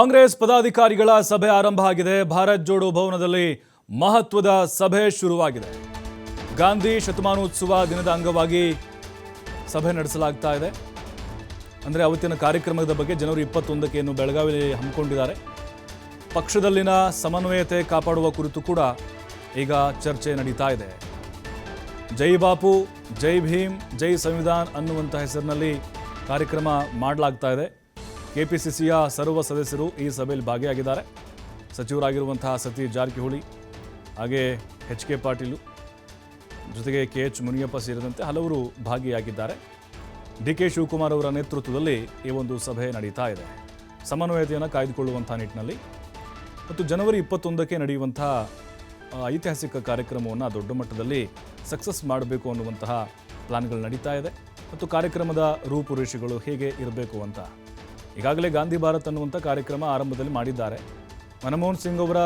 ಕಾಂಗ್ರೆಸ್ ಪದಾಧಿಕಾರಿಗಳ ಸಭೆ ಆರಂಭ ಆಗಿದೆ. ಭಾರತ್ ಜೋಡೋ ಭವನದಲ್ಲಿ ಮಹತ್ವದ ಸಭೆ ಶುರುವಾಗಿದೆ. ಗಾಂಧಿ ಶತಮಾನೋತ್ಸವ ದಿನದ ಅಂಗವಾಗಿ ಸಭೆ ನಡೆಸಲಾಗ್ತಾ ಇದೆ. ಅಂದರೆ ಅವತ್ತಿನ ಕಾರ್ಯಕ್ರಮದ ಬಗ್ಗೆ ಜನವರಿ 21ಕ್ಕೆ ಏನು ಬೆಳಗಾವಿಯಲ್ಲಿ ಹಮ್ಮಿಕೊಂಡಿದ್ದಾರೆ. ಪಕ್ಷದಲ್ಲಿನ ಸಮನ್ವಯತೆ ಕಾಪಾಡುವ ಕುರಿತು ಕೂಡ ಈಗ ಚರ್ಚೆ ನಡೀತಾ ಇದೆ. ಜೈ ಬಾಪು, ಜೈ ಭೀಮ್, ಜೈ ಸಂವಿಧಾನ್ ಅನ್ನುವಂಥ ಹೆಸರಿನಲ್ಲಿ ಕಾರ್ಯಕ್ರಮ ಮಾಡಲಾಗ್ತಾ ಇದೆ. ಕೆಪಿಸಿಸಿಯ ಸರ್ವ ಸದಸ್ಯರು ಈ ಸಭೆಯಲ್ಲಿ ಭಾಗಿಯಾಗಿದ್ದಾರೆ. ಸಚಿವರಾಗಿರುವಂತಹ ಸತೀಶ್ ಜಾರಕಿಹೊಳಿ, ಹಾಗೆ ಎಚ್.ಕೆ. ಪಾಟೀಲು, ಜೊತೆಗೆ ಕೆ.ಎಚ್. ಮುನಿಯಪ್ಪ ಸೇರಿದಂತೆ ಹಲವರು ಭಾಗಿಯಾಗಿದ್ದಾರೆ. ಡಿ.ಕೆ. ಶಿವಕುಮಾರ್ ಅವರ ನೇತೃತ್ವದಲ್ಲಿ ಈ ಒಂದು ಸಭೆ ನಡೀತಾ ಇದೆ. ಸಮನ್ವಯತೆಯನ್ನು ಕಾಯ್ದುಕೊಳ್ಳುವಂಥ ನಿಟ್ಟಿನಲ್ಲಿ ಮತ್ತು ಜನವರಿ 21ಕ್ಕೆ ನಡೆಯುವಂತಹ ಐತಿಹಾಸಿಕ ಕಾರ್ಯಕ್ರಮವನ್ನು ದೊಡ್ಡ ಮಟ್ಟದಲ್ಲಿ ಸಕ್ಸಸ್ ಮಾಡಬೇಕು ಅನ್ನುವಂತಹ ಪ್ಲಾನ್ಗಳು ನಡೀತಾ ಇದೆ. ಮತ್ತು ಕಾರ್ಯಕ್ರಮದ ರೂಪುರೇಷೆಗಳು ಹೇಗೆ ಇರಬೇಕು ಅಂತ ಈಗಾಗಲೇ ಗಾಂಧಿ ಭಾರತ್ ಅನ್ನುವಂಥ ಕಾರ್ಯಕ್ರಮ ಆರಂಭದಲ್ಲಿ ಮಾಡಿದ್ದಾರೆ. ಮನಮೋಹನ್ ಸಿಂಗ್ ಅವರ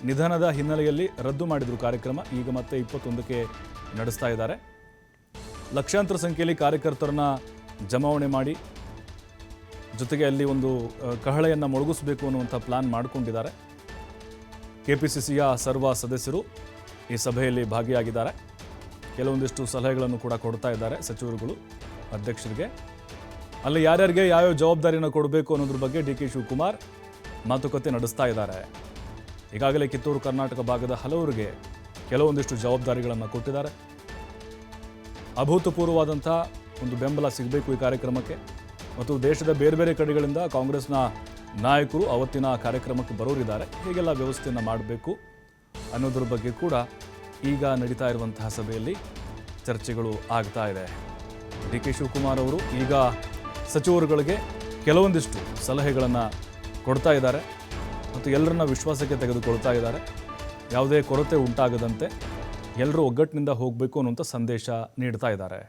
ನಿಧನದ ಹಿನ್ನೆಲೆಯಲ್ಲಿ ರದ್ದು ಮಾಡಿದರು ಕಾರ್ಯಕ್ರಮ. ಈಗ ಮತ್ತೆ 21ಕ್ಕೆ ನಡೆಸ್ತಾ ಇದ್ದಾರೆ. ಲಕ್ಷಾಂತರ ಸಂಖ್ಯೆಯಲ್ಲಿ ಕಾರ್ಯಕರ್ತರನ್ನ ಜಮಾವಣೆ ಮಾಡಿ ಜೊತೆಗೆ ಅಲ್ಲಿ ಒಂದು ಕಹಳೆಯನ್ನು ಮೊಳಗಿಸಬೇಕು ಅನ್ನುವಂಥ ಪ್ಲಾನ್ ಮಾಡಿಕೊಂಡಿದ್ದಾರೆ. ಕೆಪಿಸಿಸಿಯ ಸರ್ವ ಸದಸ್ಯರು ಈ ಸಭೆಯಲ್ಲಿ ಭಾಗಿಯಾಗಿದ್ದಾರೆ. ಕೆಲವೊಂದಿಷ್ಟು ಸಲಹೆಗಳನ್ನು ಕೂಡ ಕೊಡ್ತಾ ಇದ್ದಾರೆ ಸಚಿವರುಗಳು ಅಧ್ಯಕ್ಷರಿಗೆ. ಅಲ್ಲಿ ಯಾರ್ಯಾರಿಗೆ ಯಾವ್ಯಾವ ಜವಾಬ್ದಾರಿಯನ್ನು ಕೊಡಬೇಕು ಅನ್ನೋದ್ರ ಬಗ್ಗೆ ಡಿ.ಕೆ. ಶಿವಕುಮಾರ್ ಮಾತುಕತೆ ನಡೆಸ್ತಾ ಇದ್ದಾರೆ. ಈಗಾಗಲೇ ಕಿತ್ತೂರು ಕರ್ನಾಟಕ ಭಾಗದ ಹಲವರಿಗೆ ಕೆಲವೊಂದಿಷ್ಟು ಜವಾಬ್ದಾರಿಗಳನ್ನು ಕೊಟ್ಟಿದ್ದಾರೆ. ಅಭೂತಪೂರ್ವವಾದಂಥ ಒಂದು ಬೆಂಬಲ ಸಿಗಬೇಕು ಈ ಕಾರ್ಯಕ್ರಮಕ್ಕೆ. ಮತ್ತು ದೇಶದ ಬೇರೆ ಬೇರೆ ಕಡೆಗಳಿಂದ ಕಾಂಗ್ರೆಸ್ನ ನಾಯಕರು ಅವತ್ತಿನ ಕಾರ್ಯಕ್ರಮಕ್ಕೆ ಬರೋರಿದ್ದಾರೆ. ಹೀಗೆಲ್ಲ ವ್ಯವಸ್ಥೆಯನ್ನು ಮಾಡಬೇಕು ಅನ್ನೋದ್ರ ಬಗ್ಗೆ ಕೂಡ ಈಗ ನಡೀತಾ ಇರುವಂತಹ ಸಭೆಯಲ್ಲಿ ಚರ್ಚೆಗಳು ಆಗ್ತಾ ಇದೆ. ಡಿ.ಕೆ. ಶಿವಕುಮಾರ್ ಅವರು ಈಗ ಸಚಿವರುಗಳಿಗೆ ಕೆಲವೊಂದಿಷ್ಟು ಸಲಹೆಗಳನ್ನು ಕೊಡ್ತಾ ಇದ್ದಾರೆ ಮತ್ತು ಎಲ್ಲರನ್ನ ವಿಶ್ವಾಸಕ್ಕೆ ತೆಗೆದುಕೊಳ್ತಾ ಇದ್ದಾರೆ. ಯಾವುದೇ ಕೊರತೆ ಉಂಟಾಗದಂತೆ ಎಲ್ಲರೂ ಒಗ್ಗಟ್ಟಿನಿಂದ ಹೋಗಬೇಕು ಅನ್ನುವಂಥ ಸಂದೇಶ ನೀಡ್ತಾ ಇದ್ದಾರೆ.